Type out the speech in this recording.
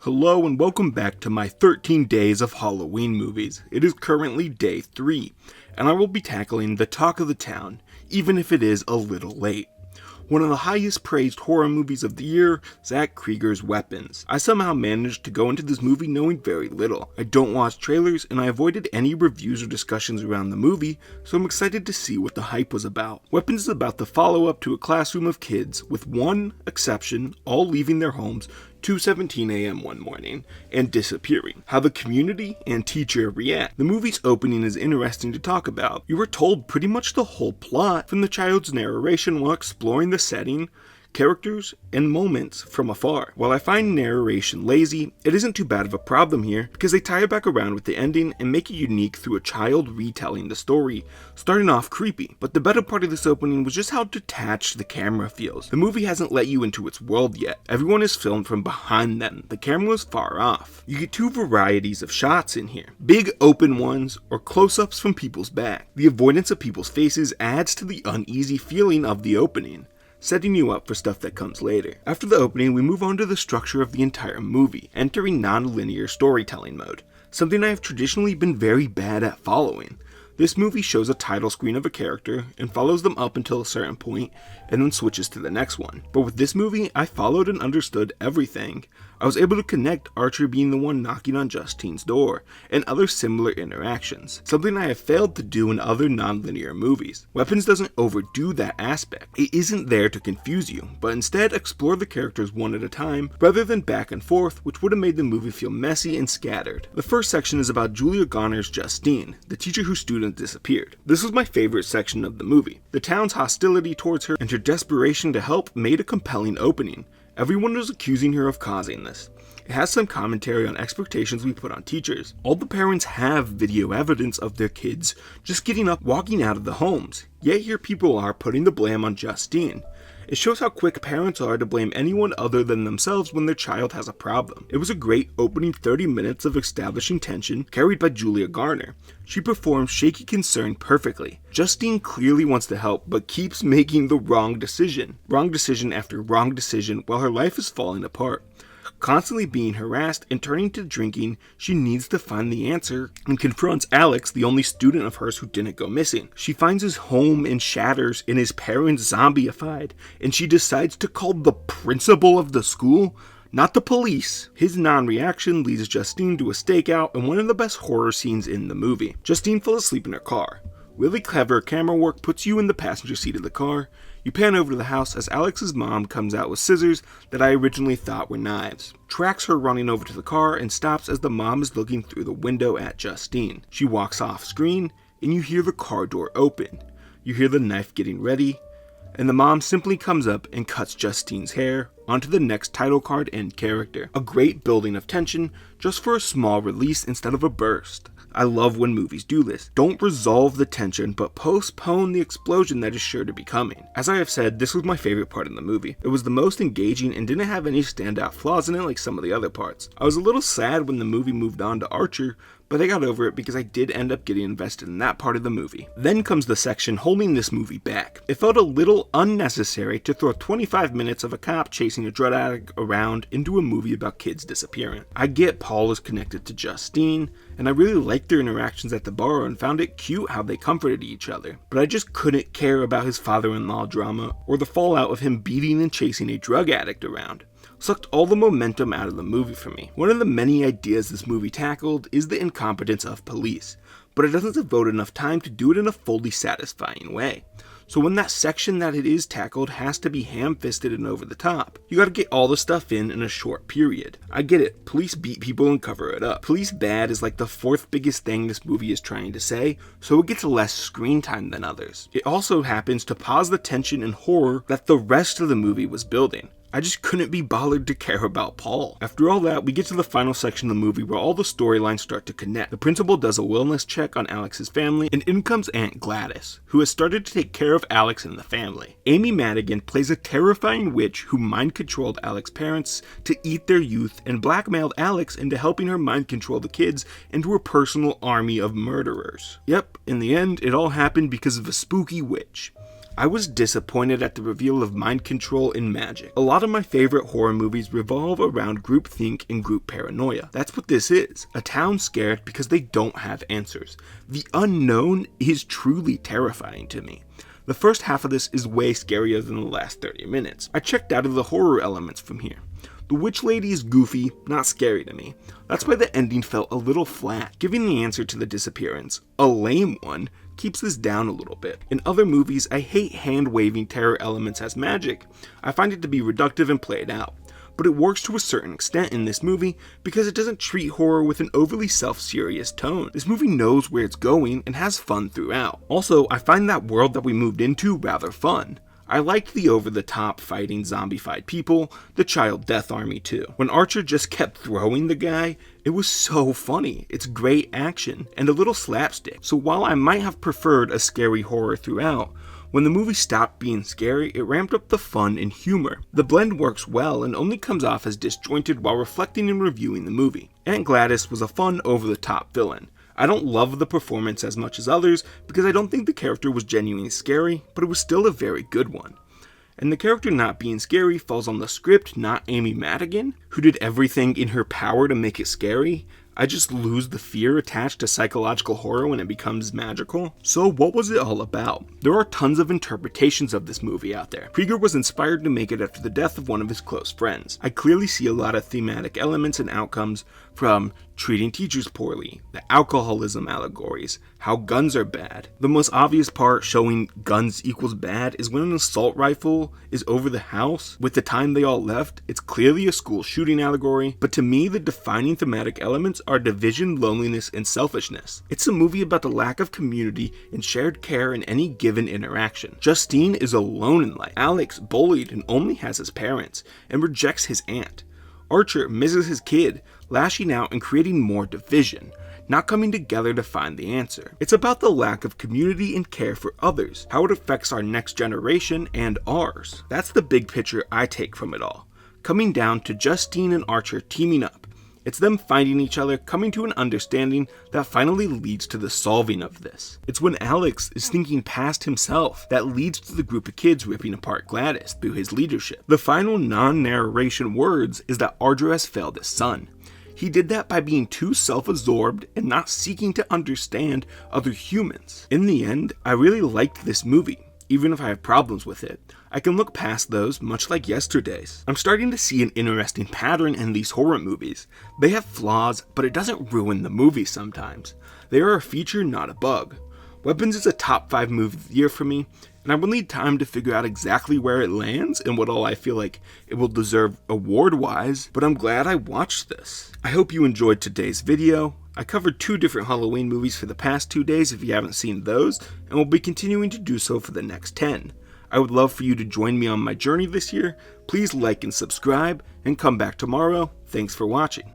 Hello and welcome back to my 13 days of Halloween movies. It is currently day 3, and I will be tackling the talk of the town, even if it is a little late. One of the highest praised horror movies of the year, Zach Cregger's Weapons. I somehow managed to go into this movie knowing very little. I don't watch trailers, and I avoided any reviews or discussions around the movie, so I'm excited to see what the hype was about. Weapons is about the follow-up to a classroom of kids, with one exception, all leaving their homes 2:17 a.m. one morning and disappearing. How the community and teacher react. The movie's opening is interesting to talk about. You were told pretty much the whole plot from the child's narration while exploring the setting, characters, and moments from afar. While I find narration lazy, it isn't too bad of a problem here because they tie it back around with the ending and make it unique through a child retelling the story, starting off creepy. But the better part of this opening was just how detached the camera feels. The movie hasn't let you into its world yet. Everyone is filmed from behind them. The camera is far off. You get two varieties of shots in here. Big open ones or close-ups from people's back. The avoidance of people's faces adds to the uneasy feeling of the opening, setting you up for stuff that comes later. After the opening, we move on to the structure of the entire movie, entering non-linear storytelling mode, something I have traditionally been very bad at following. This movie shows a title screen of a character and follows them up until a certain point and then switches to the next one. But with this movie, I followed and understood everything. I was able to connect Archer being the one knocking on Justine's door and other similar interactions, something I have failed to do in other non-linear movies. Weapons doesn't overdo that aspect. It isn't there to confuse you, but instead explore the characters one at a time rather than back and forth, which would have made the movie feel messy and scattered. The first section is about Julia Garner's Justine, the teacher whose student disappeared. This was my favorite section of the movie. The town's hostility towards her and her desperation to help made a compelling opening. Everyone was accusing her of causing this. It has some commentary on expectations we put on teachers. All the parents have video evidence of their kids just getting up, walking out of the homes, yet here people are putting the blame on Justine. It shows how quick parents are to blame anyone other than themselves when their child has a problem. It was a great opening 30 minutes of establishing tension carried by Julia Garner. She performs shaky concern perfectly. Justine clearly wants to help but keeps making the wrong decision after wrong decision while her life is falling apart. Constantly being harassed and turning to drinking, she needs to find the answer and confronts Alex, the only student of hers who didn't go missing. She finds his home and shatters and his parents zombified, and she decides to call the principal of the school, not the police. His non-reaction leads Justine to a stakeout and one of the best horror scenes in the movie. Justine fell asleep in her car. Really clever camera work puts you in the passenger seat of the car. You pan over to the house as Alex's mom comes out with scissors that I originally thought were knives. Tracks her running over to the car and stops as the mom is looking through the window at Justine. She walks off screen and you hear the car door open. You hear the knife getting ready, and the mom simply comes up and cuts Justine's hair onto the next title card and character. A great building of tension just for a small release instead of a burst. I love when movies do this. Don't resolve the tension, but postpone the explosion that is sure to be coming. As I have said, this was my favorite part in the movie. It was the most engaging and didn't have any standout flaws in it like some of the other parts. I was a little sad when the movie moved on to Archer, but I got over it because I did end up getting invested in that part of the movie. Then comes the section holding this movie back. It felt a little unnecessary to throw 25 minutes of a cop chasing a drug addict around into a movie about kids disappearing. I get Paul is connected to Justine, and I really liked their interactions at the bar and found it cute how they comforted each other. But I just couldn't care about his father-in-law drama or the fallout of him beating and chasing a drug addict around. Sucked all the momentum out of the movie for me. One of the many ideas this movie tackled is the incompetence of police, but it doesn't devote enough time to do it in a fully satisfying way. So when that section that it is tackled has to be ham-fisted and over the top, you gotta get all the stuff in a short period. I get it, police beat people and cover it up. Police bad is like the fourth biggest thing this movie is trying to say, so it gets less screen time than others. It also happens to pause the tension and horror that the rest of the movie was building. I just couldn't be bothered to care about Paul. After all that, we get to the final section of the movie where all the storylines start to connect. The principal does a wellness check on Alex's family, and in comes Aunt Gladys, who has started to take care of Alex and the family. Amy Madigan plays a terrifying witch who mind-controlled Alex's parents to eat their youth and blackmailed Alex into helping her mind-control the kids into her personal army of murderers. Yep, in the end, it all happened because of a spooky witch. I was disappointed at the reveal of mind control and magic. A lot of my favorite horror movies revolve around groupthink and group paranoia. That's what this is, a town scared because they don't have answers. The unknown is truly terrifying to me. The first half of this is way scarier than the last 30 minutes. I checked out of the horror elements from here. The witch lady is goofy, not scary to me. That's why the ending felt a little flat. Giving the answer to the disappearance, a lame one, keeps this down a little bit. In other movies, I hate hand-waving terror elements as magic. I find it to be reductive and played out. But it works to a certain extent in this movie because it doesn't treat horror with an overly self-serious tone. This movie knows where it's going and has fun throughout. Also, I find that world that we moved into rather fun. I liked the over-the-top fighting zombified people, the child death army too. When Archer just kept throwing the guy, it was so funny. It's great action and a little slapstick. So while I might have preferred a scary horror throughout, when the movie stopped being scary, it ramped up the fun and humor. The blend works well and only comes off as disjointed while reflecting and reviewing the movie. Aunt Gladys was a fun over-the-top villain. I don't love the performance as much as others because I don't think the character was genuinely scary, but it was still a very good one. And the character not being scary falls on the script, not Amy Madigan, who did everything in her power to make it scary. I just lose the fear attached to psychological horror when it becomes magical. So what was it all about? There are tons of interpretations of this movie out there. Cregger was inspired to make it after the death of one of his close friends. I clearly see a lot of thematic elements and outcomes from treating teachers poorly, the alcoholism allegories, how guns are bad. The most obvious part showing guns equals bad is when an assault rifle is over the house. With the time they all left, it's clearly a school shooting allegory, but to me the defining thematic elements are division, loneliness, and selfishness. It's a movie about the lack of community and shared care in any given interaction. Justine is alone in life. Alex bullied and only has his parents, and rejects his aunt. Archer misses his kid, lashing out and creating more division, not coming together to find the answer. It's about the lack of community and care for others, how it affects our next generation and ours. That's the big picture I take from it all, coming down to Justine and Archer teaming up. It's them finding each other, coming to an understanding that finally leads to the solving of this. It's when Alex is thinking past himself that leads to the group of kids ripping apart Gladys through his leadership. The final non-narration words is that Archer has failed his son. He did that by being too self-absorbed and not seeking to understand other humans. In the end, I really liked this movie. Even if I have problems with it, I can look past those, much like yesterday's. I'm starting to see an interesting pattern in these horror movies. They have flaws, but it doesn't ruin the movie sometimes. They are a feature, not a bug. Weapons is a top 5 movie of the year for me, and I will need time to figure out exactly where it lands and what all I feel like it will deserve award-wise, but I'm glad I watched this. I hope you enjoyed today's video. I covered 2 different Halloween movies for the past 2 days if you haven't seen those, and will be continuing to do so for the next 10. I would love for you to join me on my journey this year. Please like and subscribe, and come back tomorrow. Thanks for watching.